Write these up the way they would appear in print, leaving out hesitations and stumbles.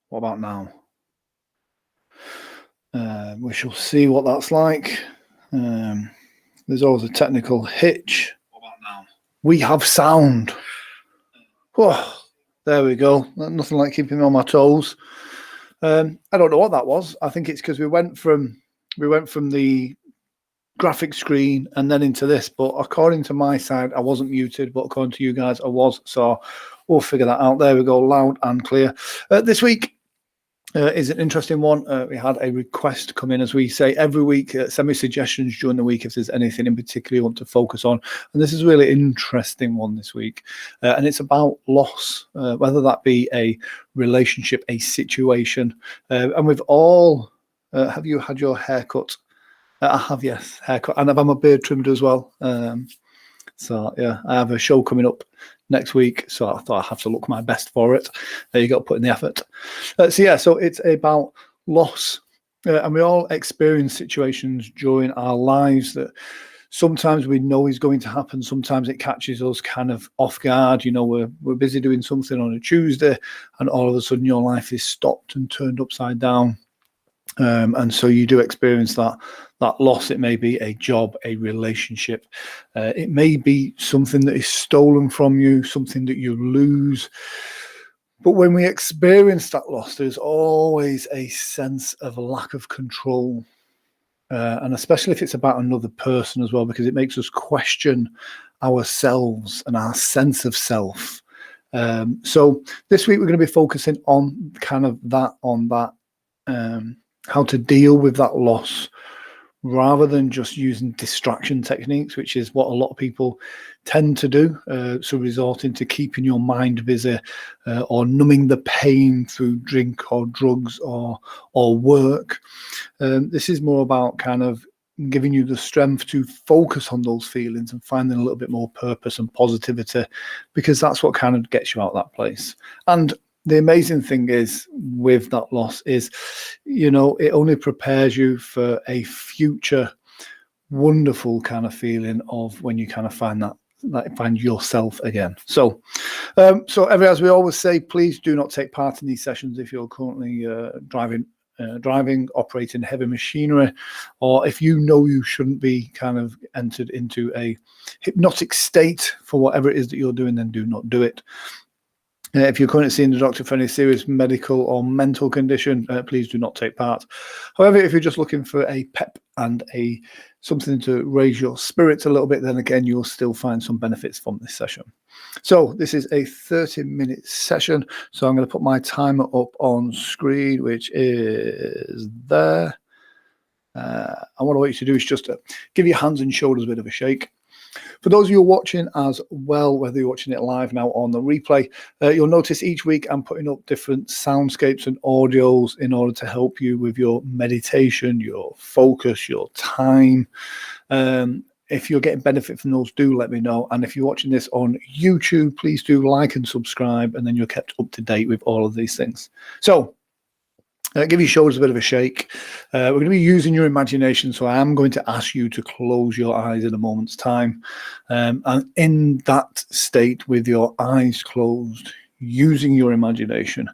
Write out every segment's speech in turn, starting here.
What about now? We shall see what that's like. There's always a technical hitch. What about now? We have sound. Oh, there we go. Nothing like keeping me on my toes. I don't know what that was. I think it's because we went from the graphic screen and then into this, but according to my side, I wasn't muted, but according to you guys, I was. So we'll figure that out. There we go, loud and clear. This week is an interesting one. We had a request come in, as we say every week. Send me suggestions during the week if there's anything in particular you want to focus on. And this is a really interesting one this week. And it's about loss, whether that be a relationship, a situation. And we've all, have you had your hair cut? I have, yes, haircut. And I've had my beard trimmed as well. So, yeah, I have a show coming up next week, so I thought I have to look my best for it. You got to put in the effort. So it's about loss, and we all experience situations during our lives that sometimes we know is going to happen. Sometimes it catches us kind of off guard. You know, we're busy doing something on a Tuesday, and all of a sudden your life is stopped and turned upside down. And so you do experience that loss. It may be a job, a relationship. It may be something that is stolen from you, something that you lose. But when we experience that loss, there's always a sense of lack of control. And especially if it's about another person as well, because it makes us question ourselves and our sense of self. So this week we're going to be focusing on kind of that, how to deal with that loss rather than just using distraction techniques, which is what a lot of people tend to do. So resorting to keeping your mind busy or numbing the pain through drink or drugs or work. This is more about kind of giving you the strength to focus on those feelings and finding a little bit more purpose and positivity, because that's what kind of gets you out of that place. And the amazing thing is with that loss is, you know, it only prepares you for a future wonderful kind of feeling of when you kind of find yourself again. So as we always say, please do not take part in these sessions if you're currently driving, operating heavy machinery, or if you know you shouldn't be kind of entered into a hypnotic state for whatever it is that you're doing, then do not do it. If you're currently seeing the doctor for any serious medical or mental condition, please do not take part. However, if you're just looking for a pep and something to raise your spirits a little bit, then again, you'll still find some benefits from this session. So this is a 30-minute session. So I'm going to put my timer up on screen, which is there. And what I want you to do is just give your hands and shoulders a bit of a shake. For those of you watching as well, whether you're watching it live now or on the replay, you'll notice each week I'm putting up different soundscapes and audios in order to help you with your meditation, your focus, your time. If you're getting benefit from those, do let me know. And if you're watching this on YouTube, please do like and subscribe, and then you're kept up to date with all of these things. So give your shoulders a bit of a shake. We're going to be using your imagination, so I am going to ask you to close your eyes in a moment's time. And in that state, with your eyes closed, using your imagination,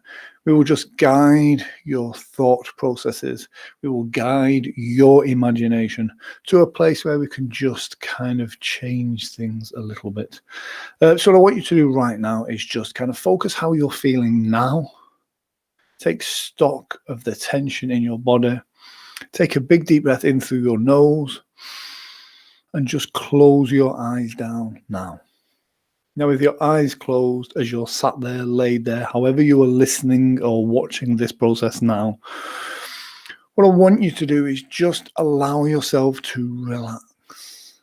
we will just guide your thought processes. We will guide your imagination to a place where we can just kind of change things a little bit. So what I want you to do right now is just kind of focus how you're feeling now. Take stock of the tension in your body. Take a big deep breath in through your nose and just close your eyes down now. Now, with your eyes closed, as you're sat there, laid there, however you are listening or watching this process now, what I want you to do is just allow yourself to relax.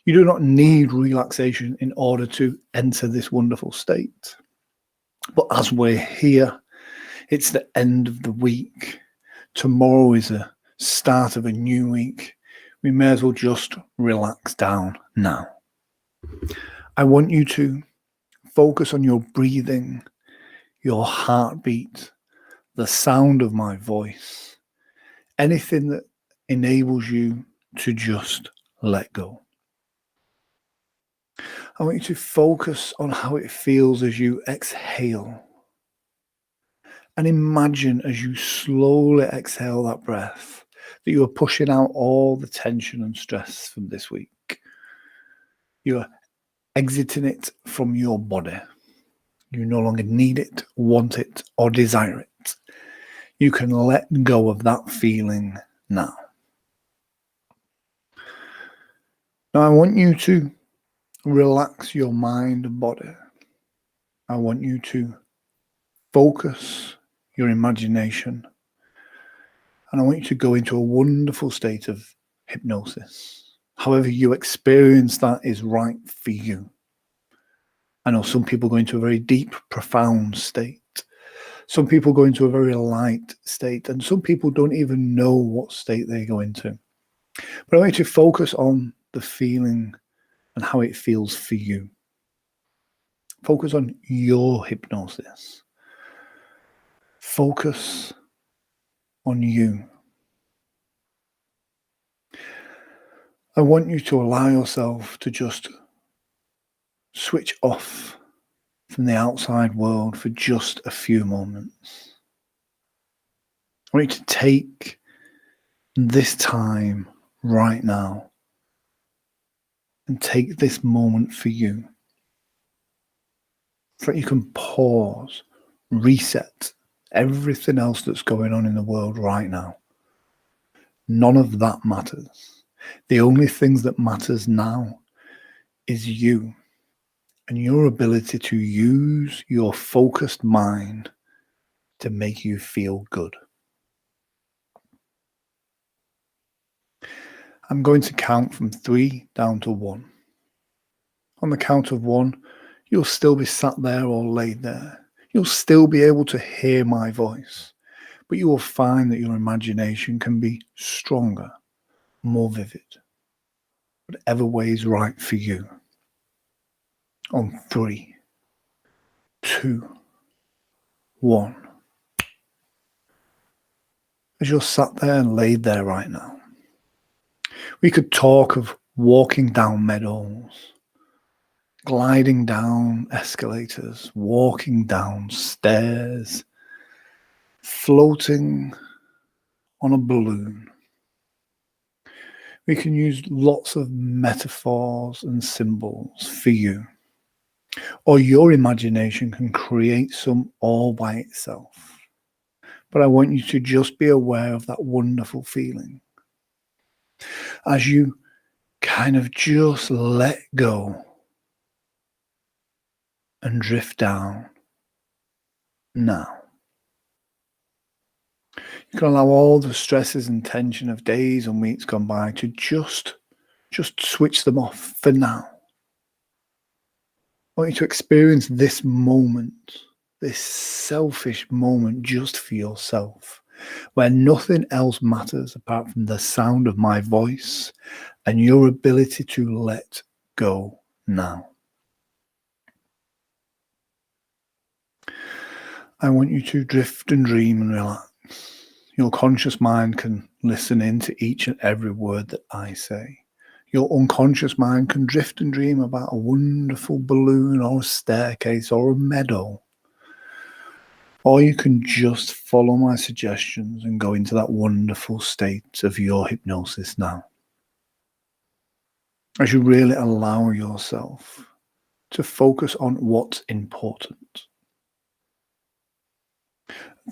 You do not need relaxation in order to enter this wonderful state. But as we're here, it's the end of the week. Tomorrow is a start of a new week. We may as well just relax down now. I want you to focus on your breathing, your heartbeat, the sound of my voice, anything that enables you to just let go. I want you to focus on how it feels as you exhale. And imagine as you slowly exhale that breath that you are pushing out all the tension and stress from this week. You're exiting it from your body. You no longer need it, want it, or desire it. You can let go of that feeling now. Now, I want you to relax your mind and body. I want you to focus your imagination. And I want you to go into a wonderful state of hypnosis. However you experience that is right for you. I know some people go into a very deep, profound state. Some people go into a very light state. And some people don't even know what state they go into. But I want you to focus on the feeling and how it feels for you. Focus on your hypnosis. Focus on you. I want you to allow yourself to just switch off from the outside world for just a few moments. I want you to take this time right now and take this moment for you. So that you can pause, reset everything else that's going on in the world right now. None of that matters. The only things that matters now is you and your ability to use your focused mind to make you feel good. I'm going to count from 3 down to 1. On the count of 1, you'll still be sat there or laid there. You'll still be able to hear my voice, but you will find that your imagination can be stronger, more vivid, whatever way is right for you. On 3, 2, 1. As you're sat there and laid there right now, we could talk of walking down meadows, gliding down escalators, walking down stairs, floating on a balloon. We can use lots of metaphors and symbols for you. Or your imagination can create some all by itself. But I want you to just be aware of that wonderful feeling. As you kind of just let go and drift down now. You can allow all the stresses and tension of days and weeks gone by to just switch them off for now. I want you to experience this moment, this selfish moment just for yourself, where nothing else matters apart from the sound of my voice and your ability to let go now. I want you to drift and dream and relax. Your conscious mind can listen in to each and every word that I say. Your unconscious mind can drift and dream about a wonderful balloon or a staircase or a meadow. Or you can just follow my suggestions and go into that wonderful state of your hypnosis now. As you really allow yourself to focus on what's important.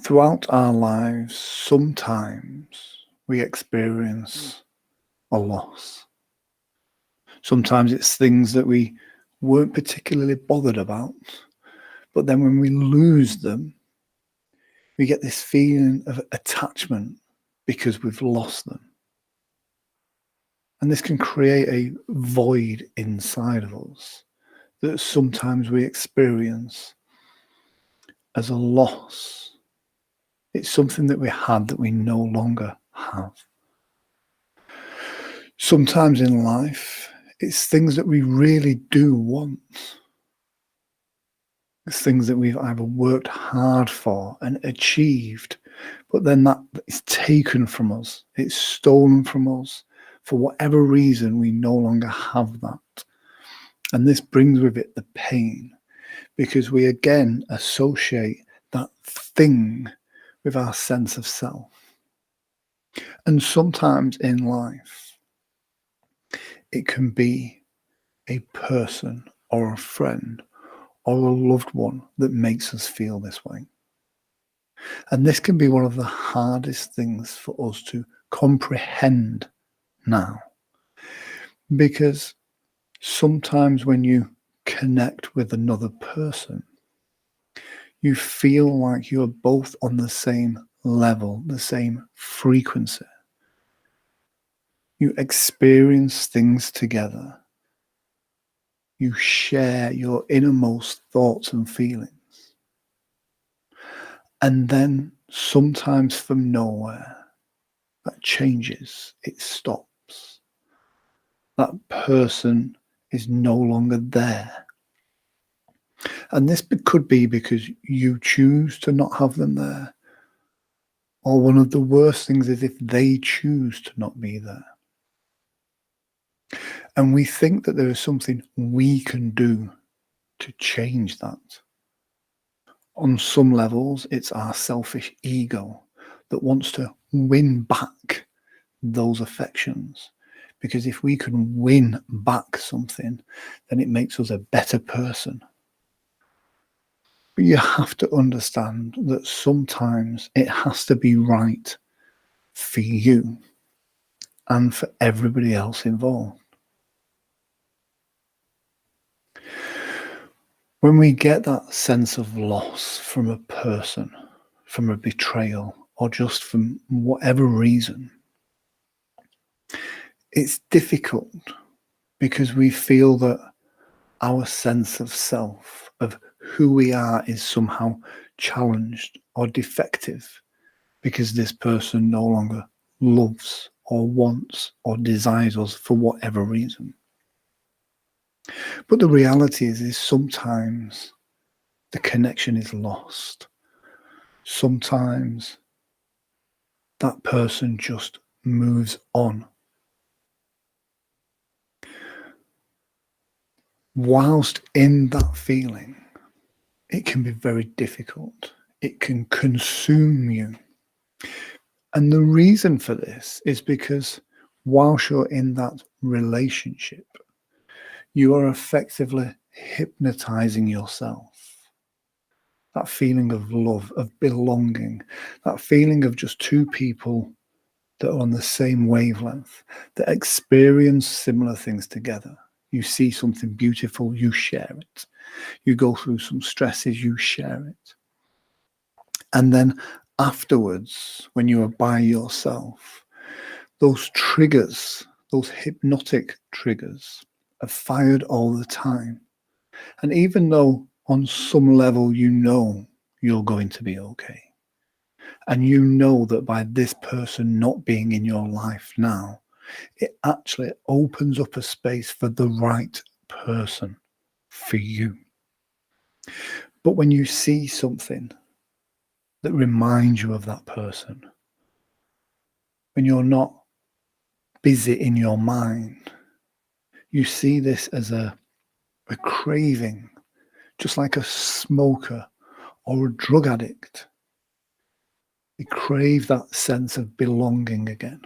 Throughout our lives, sometimes we experience a loss. Sometimes it's things that we weren't particularly bothered about, but then when we lose them, we get this feeling of attachment because we've lost them. And this can create a void inside of us that sometimes we experience as a loss. It's something that we had that we no longer have. Sometimes in life, it's things that we really do want. It's things that we've either worked hard for and achieved, but then that is taken from us. It's stolen from us. For whatever reason, we no longer have that. And this brings with it the pain, because we again associate that thing with our sense of self. And sometimes in life, it can be a person or a friend or a loved one that makes us feel this way. And this can be one of the hardest things for us to comprehend now. Because sometimes when you connect with another person, you feel like you're both on the same level, the same frequency. You experience things together. You share your innermost thoughts and feelings. And then sometimes from nowhere, that changes. It stops. That person is no longer there. And this could be because you choose to not have them there. Or one of the worst things is if they choose to not be there. And we think that there is something we can do to change that. On some levels, it's our selfish ego that wants to win back those affections. Because if we can win back something, then it makes us a better person. But you have to understand that sometimes it has to be right for you and for everybody else involved. When we get that sense of loss from a person, from a betrayal, or just from whatever reason, it's difficult because we feel that our sense of self, of who we are, is somehow challenged or defective because this person no longer loves or wants or desires us for whatever reason. But the reality is sometimes the connection is lost. Sometimes that person just moves on. Whilst in that feeling, it can be very difficult. It can consume you. And the reason for this is because whilst you're in that relationship, you are effectively hypnotizing yourself. That feeling of love, of belonging, that feeling of just two people that are on the same wavelength, that experience similar things together. You see something beautiful, you share it. You go through some stresses, you share it. And then afterwards, when you are by yourself, those triggers, those hypnotic triggers, are fired all the time. And even though on some level you know you're going to be okay, and you know that by this person not being in your life now, it actually opens up a space for the right person for you. But when you see something that reminds you of that person, when you're not busy in your mind, you see this as a craving, just like a smoker or a drug addict. They crave that sense of belonging again.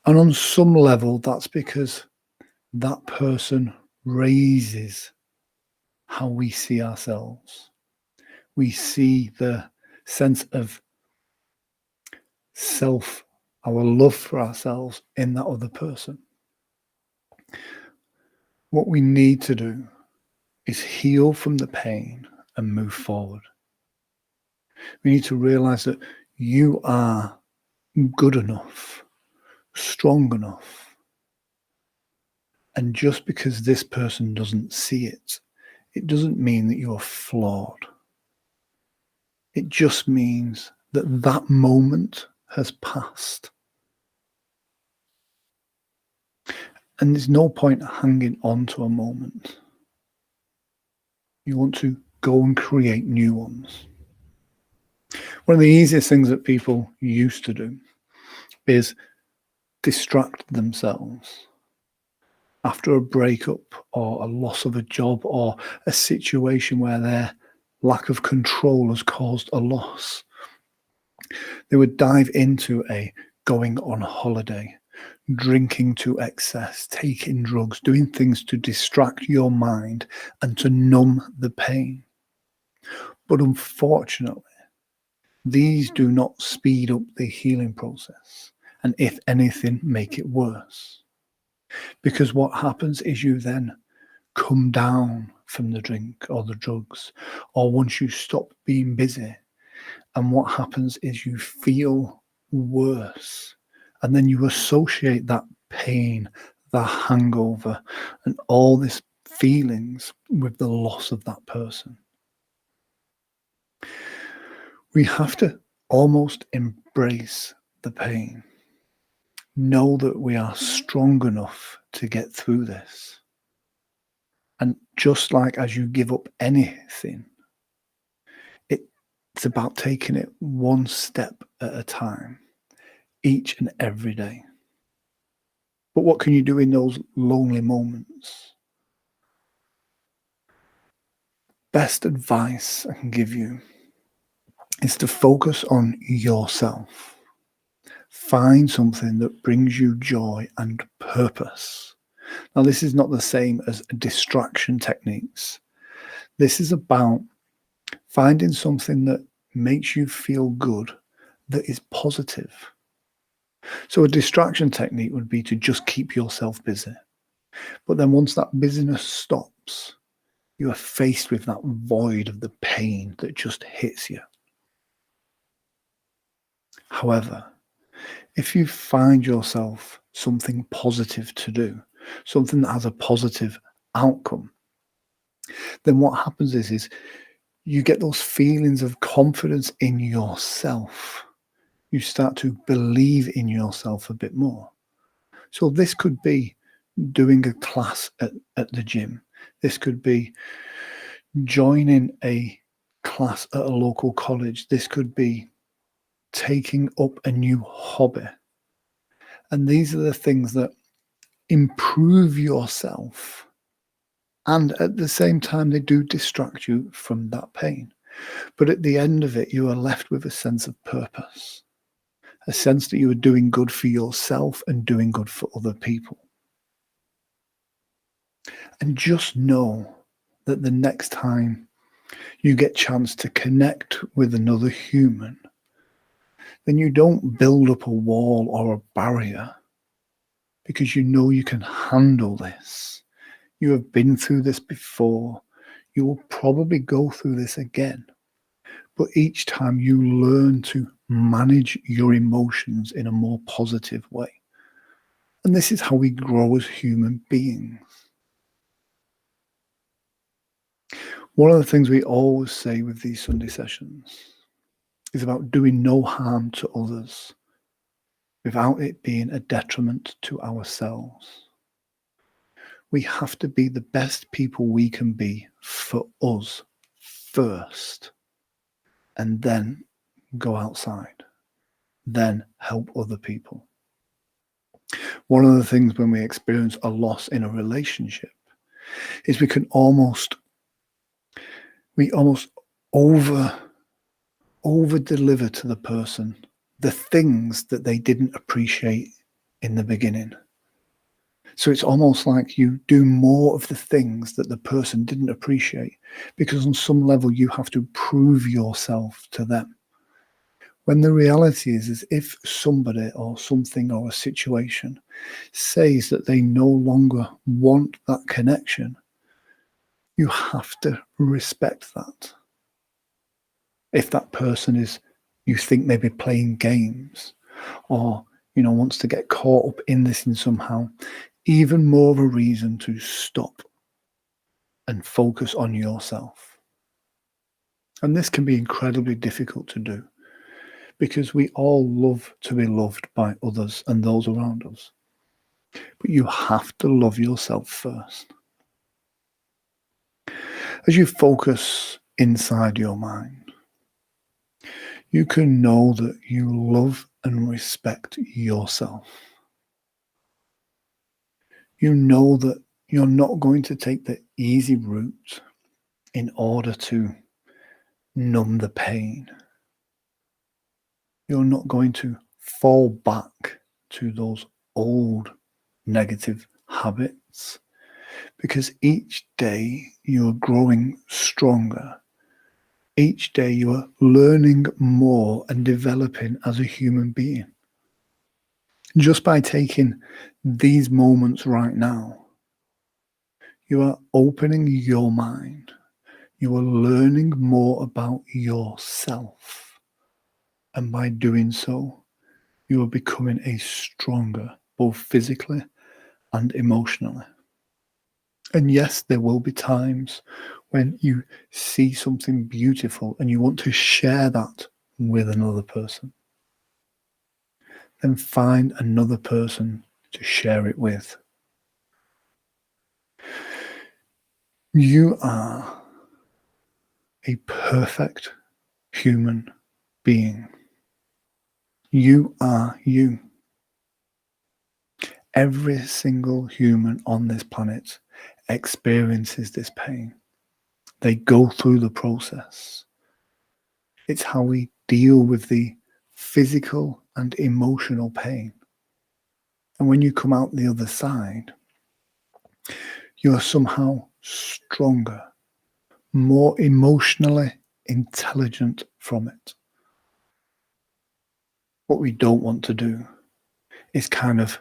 And on some level, that's because that person raises how we see ourselves. We see the sense of self, our love for ourselves in that other person. What we need to do is heal from the pain and move forward. We need to realize that you are good enough, strong enough. And just because this person doesn't see it, it doesn't mean that you're flawed. It just means that that moment has passed. And there's no point hanging on to a moment. You want to go and create new ones. One of the easiest things that people used to do is distract themselves after a breakup or a loss of a job or a situation where they're lack of control has caused a loss. They would dive into a going on holiday, drinking to excess, taking drugs, doing things to distract your mind and to numb the pain. But unfortunately, these do not speed up the healing process, and if anything, make it worse. Because what happens is you then come down from the drink or the drugs, or once you stop being busy, and what happens is you feel worse. And then you associate that pain, the hangover, and all these feelings with the loss of that person. We have to almost embrace the pain. Know that we are strong enough to get through this. And just like as you give up anything, it's about taking it one step at a time, each and every day. But what can you do in those lonely moments? Best advice I can give you is to focus on yourself. Find something that brings you joy and purpose. Now, this is not the same as distraction techniques. This is about finding something that makes you feel good, that is positive. So a distraction technique would be to just keep yourself busy. But then once that busyness stops, you are faced with that void of the pain that just hits you. However, if you find yourself something positive to do, something that has a positive outcome, then what happens is you get those feelings of confidence in yourself. You start to believe in yourself a bit more. So this could be doing a class at the gym. This could be joining a class at a local college. This could be taking up a new hobby. And these are the things that improve yourself. And at the same time, they do distract you from that pain. But at the end of it, you are left with a sense of purpose, a sense that you are doing good for yourself and doing good for other people. And just know that the next time you get a chance to connect with another human, then you don't build up a wall or a barrier, because you know you can handle this. You have been through this before. You will probably go through this again. But each time you learn to manage your emotions in a more positive way. And this is how we grow as human beings. One of the things we always say with these Sunday sessions is about doing no harm to others without it being a detriment to ourselves. We have to be the best people we can be for us first, and then go outside, then help other people. One of the things when we experience a loss in a relationship is we almost over deliver to the person the things that they didn't appreciate in the beginning. So it's almost like you do more of the things that the person didn't appreciate, because on some level you have to prove yourself to them. When the reality is if somebody or something or a situation says that they no longer want that connection, you have to respect that. If that person is, you think, maybe playing games or, wants to get caught up in this in somehow, even more of a reason to stop and focus on yourself. And this can be incredibly difficult to do, because we all love to be loved by others and those around us. But you have to love yourself first. As you focus inside your mind, you can know that you love and respect yourself. You know that you're not going to take the easy route in order to numb the pain. You're not going to fall back to those old negative habits, because each day you are growing stronger. Each day you are learning more and developing as a human being. Just by taking these moments right now, you are opening your mind. You are learning more about yourself. And by doing so, you are becoming a stronger, both physically and emotionally. And yes, there will be times when you see something beautiful and you want to share that with another person. Then find another person to share it with. You are a perfect human being. You are you. Every single human on this planet experiences this pain. They go through the process. It's how we deal with the physical and emotional pain. And when you come out the other side, you are somehow stronger, more emotionally intelligent from it. What we don't want to do is kind of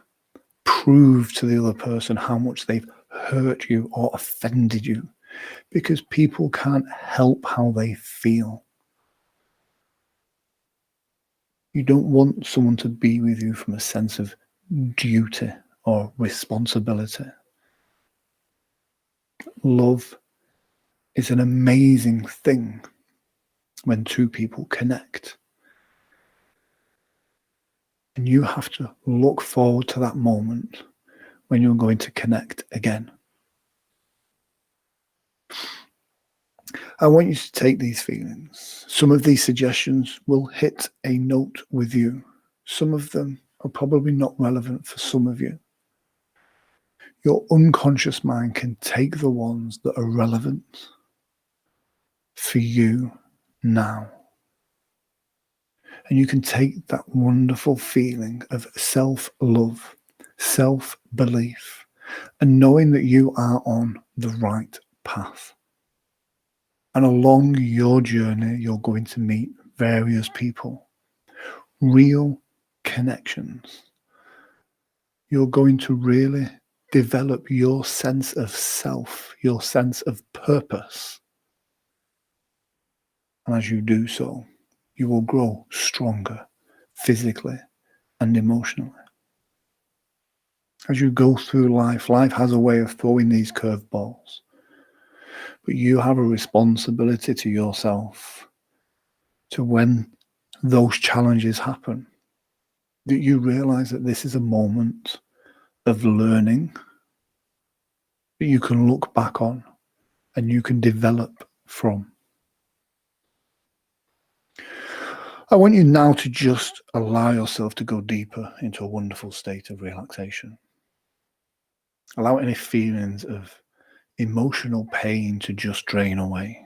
prove to the other person how much they've hurt you or offended you, because people can't help how they feel. You don't want someone to be with you from a sense of duty or responsibility. Love is an amazing thing when two people connect. And you have to look forward to that moment when you're going to connect again. I want you to take these feelings. Some of these suggestions will hit a note with you. Some of them are probably not relevant for some of you. Your unconscious mind can take the ones that are relevant for you now. And you can take that wonderful feeling of self-love, self-belief, and knowing that you are on the right path. And along your journey, you're going to meet various people, real connections. You're going to really develop your sense of self, your sense of purpose. And as you do so, you will grow stronger physically and emotionally. As you go through life, life has a way of throwing these curveballs. But you have a responsibility to yourself to, when those challenges happen, that you realize that this is a moment of learning that you can look back on and you can develop from. I want you now to just allow yourself to go deeper into a wonderful state of relaxation. Allow any feelings of emotional pain to just drain away.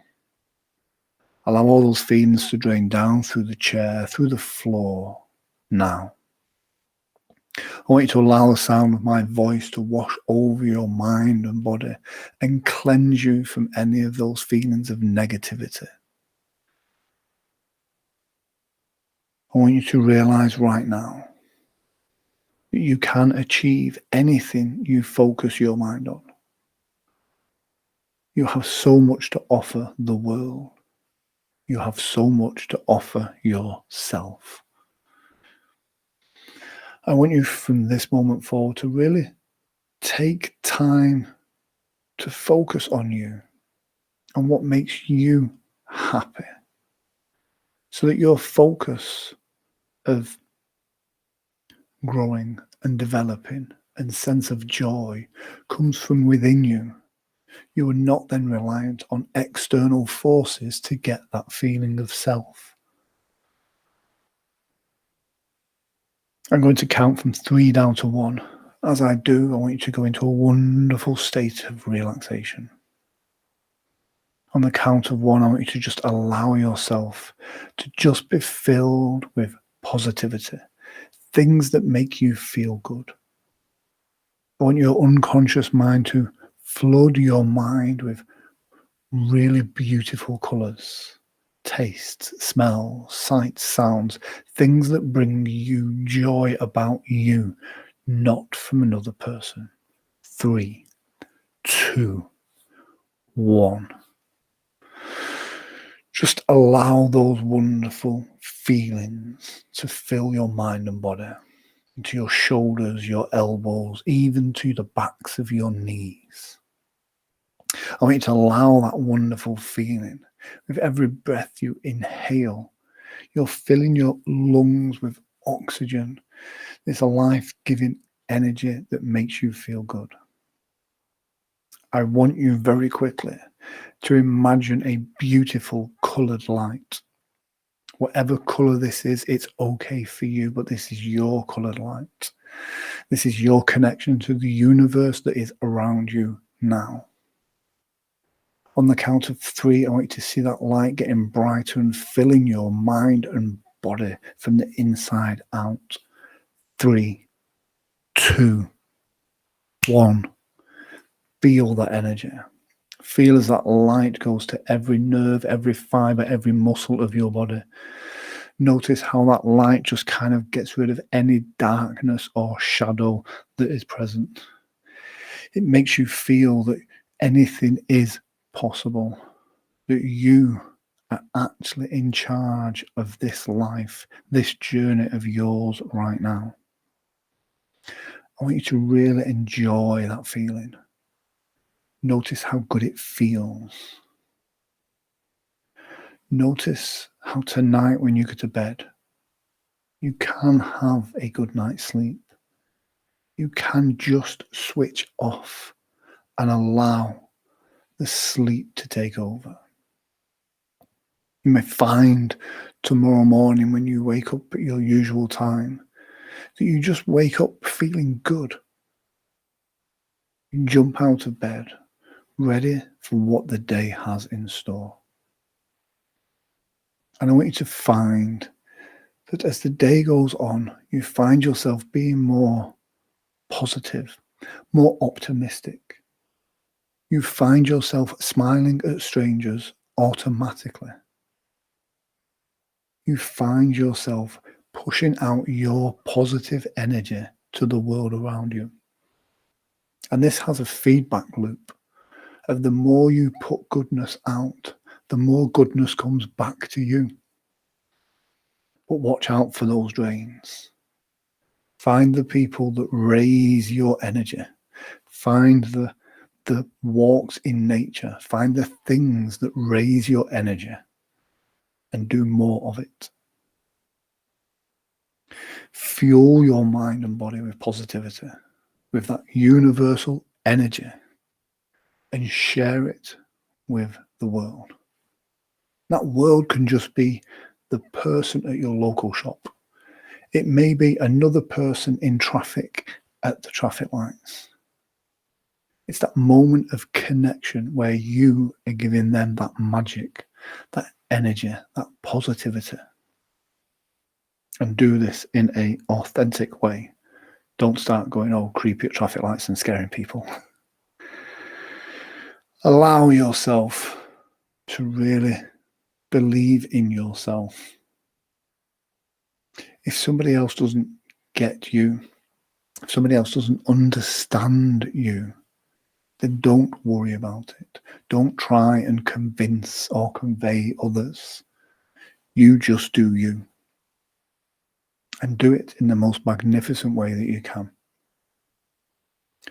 Allow all those feelings to drain down through the chair, through the floor now. I want you to allow the sound of my voice to wash over your mind and body and cleanse you from any of those feelings of negativity. I want you to realize right now that you can achieve anything you focus your mind on. You have so much to offer the world. You have so much to offer yourself. I want you from this moment forward to really take time to focus on you and what makes you happy, so that your focus of growing and developing and sense of joy comes from within you. You are not then reliant on external forces to get that feeling of self. I'm going to count from 3 down to 1. As I do, I want you to go into a wonderful state of relaxation. On the count of one, I want you to just allow yourself to just be filled with positivity, things that make you feel good. I want your unconscious mind to flood your mind with really beautiful colours, tastes, smells, sights, sounds, things that bring you joy about you, not from another person. 3, 2, 1. Just allow those wonderful feelings to fill your mind and body, into your shoulders, your elbows, even to the backs of your knees. I want you to allow that wonderful feeling. With every breath you inhale, you're filling your lungs with oxygen, this life-giving energy that makes you feel good. I want you very quickly to imagine a beautiful coloured light. Whatever colour this is, it's okay for you, but this is your coloured light. This is your connection to the universe that is around you now. On the count of 3, I want you to see that light getting brighter and filling your mind and body from the inside out. 3, 2, 1. Feel that energy. Feel as that light goes to every nerve, every fiber, every muscle of your body. Notice how that light just kind of gets rid of any darkness or shadow that is present. It makes you feel that anything is possible, that you are actually in charge of this life, this journey of yours right now. I want you to really enjoy that feeling. Notice how good it feels. Notice how tonight when you go to bed, you can have a good night's sleep. You can just switch off and allow the sleep to take over. You may find tomorrow morning when you wake up at your usual time that you just wake up feeling good. You jump out of bed, ready for what the day has in store. And I want you to find that as the day goes on, you find yourself being more positive, more optimistic. You find yourself smiling at strangers automatically. You find yourself pushing out your positive energy to the world around you. And this has a feedback loop of the more you put goodness out, the more goodness comes back to you. But watch out for those drains. Find the people that raise your energy. Find the walks in nature. Find the things that raise your energy and do more of it. Fuel your mind and body with positivity, with that universal energy, and share it with the world. That world can just be the person at your local shop. It may be another person in traffic at the traffic lights. It's that moment of connection where you are giving them that magic, that energy, that positivity. And do this in an authentic way. Don't start going all creepy at traffic lights and scaring people. Allow yourself to really believe in yourself. If somebody else doesn't get you, if somebody else doesn't understand you, then don't worry about it. Don't try and convince or convey others. You just do you. And do it in the most magnificent way that you can.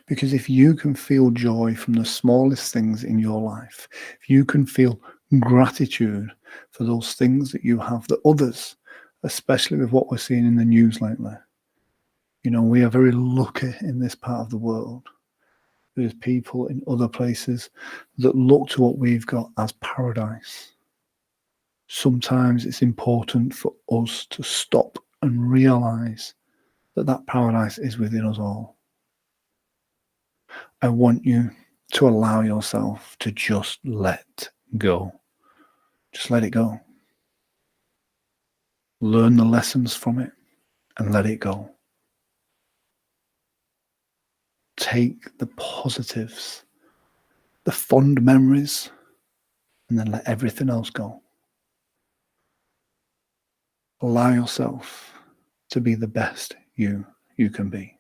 Because if you can feel joy from the smallest things in your life, if you can feel gratitude for those things that you have that others, especially with what we're seeing in the news lately, we are very lucky in this part of the world. There's people in other places that look to what we've got as paradise. Sometimes it's important for us to stop and realize that paradise is within us all. I want you to allow yourself to just let go. Just let it go. Learn the lessons from it and let it go. Take the positives, the fond memories, and then let everything else go. Allow yourself to be the best you can be.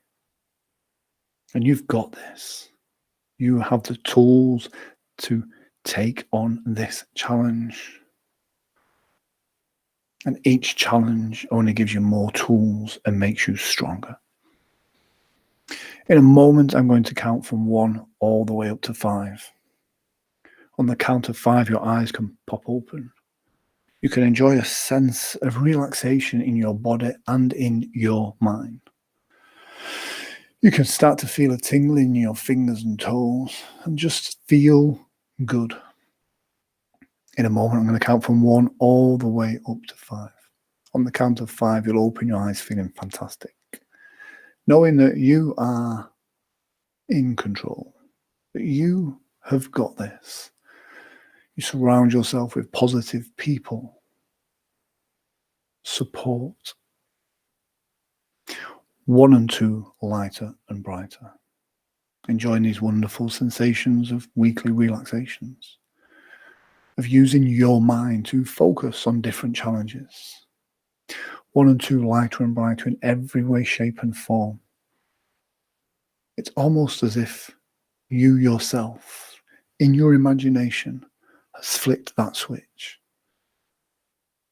And you've got this. You have the tools to take on this challenge. And each challenge only gives you more tools and makes you stronger. In a moment, I'm going to count from 1 all the way up to 5. On the count of 5, your eyes can pop open. You can enjoy a sense of relaxation in your body and in your mind. You can start to feel a tingling in your fingers and toes and just feel good. In a moment, I'm going to count from 1 all the way up to 5. On the count of 5, you'll open your eyes feeling fantastic, knowing that you are in control, that you have got this. You surround yourself with positive people, support. 1 and 2, lighter and brighter. Enjoying these wonderful sensations of weekly relaxations, of using your mind to focus on different challenges. 1 and 2, lighter and brighter in every way, shape and form. It's almost as if you yourself, in your imagination, has flicked that switch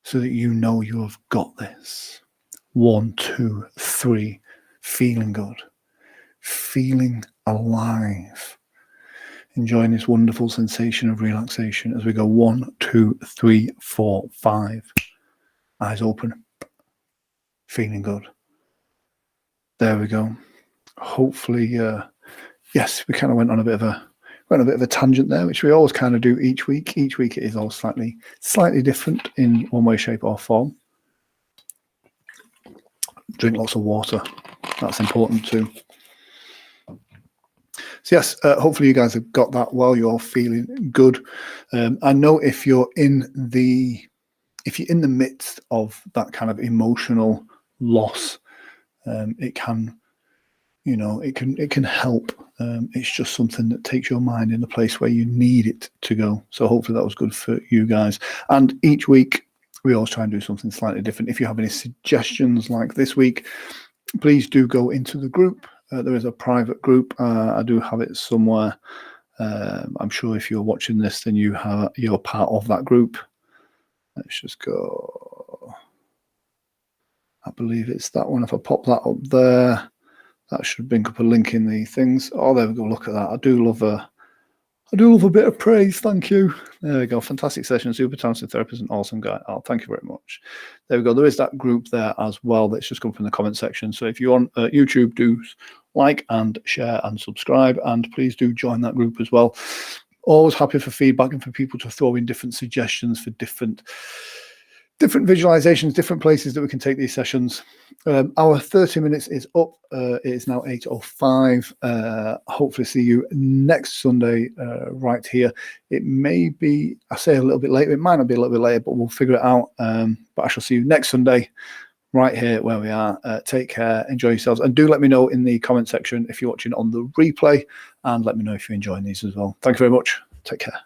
so that you know you have got this. 1, 2, 3, feeling good, feeling alive, enjoying this wonderful sensation of relaxation as we go 1, 2, 3, 4, 5. Eyes open, feeling good. There we go. Hopefully, yes, we kind of went on a bit of a tangent there, which we always kind of do each week. Each week it is all slightly different in one way, shape or form. Drink lots of water. That's important too. So yes, hopefully you guys have got that well. You're all feeling good. I know if you're in the midst of that kind of emotional loss, it can help. It's just something that takes your mind in the place where you need it to go. So hopefully that was good for you guys. And each week we always try and do something slightly different. If you have any suggestions like this week, please do go into the group. There is a private group. I do have it somewhere. I'm sure if you're watching this, then you're part of that group. Let's just go. I believe it's that one. If I pop that up there, that should bring up a link in the things. Oh, there we go. Look at that. I do love a bit of praise. Thank you. There we go. Fantastic session. Super talented therapist and awesome guy. Oh, thank you very much. There we go. There is that group there as well. That's just come from the comment section. So if you're on YouTube, do like and share and subscribe. And please do join that group as well. Always happy for feedback and for people to throw in different suggestions for different visualizations, different places that we can take these sessions. Our 30 minutes is up. It is now 8:05. Hopefully see you next Sunday right here. It may be, I say a little bit later, it might not be a little bit later, but we'll figure it out. But I shall see you next Sunday right here where we are. Take care, enjoy yourselves, and do let me know in the comment section if you're watching on the replay, and let me know if you're enjoying these as well. Thank you very much. Take care.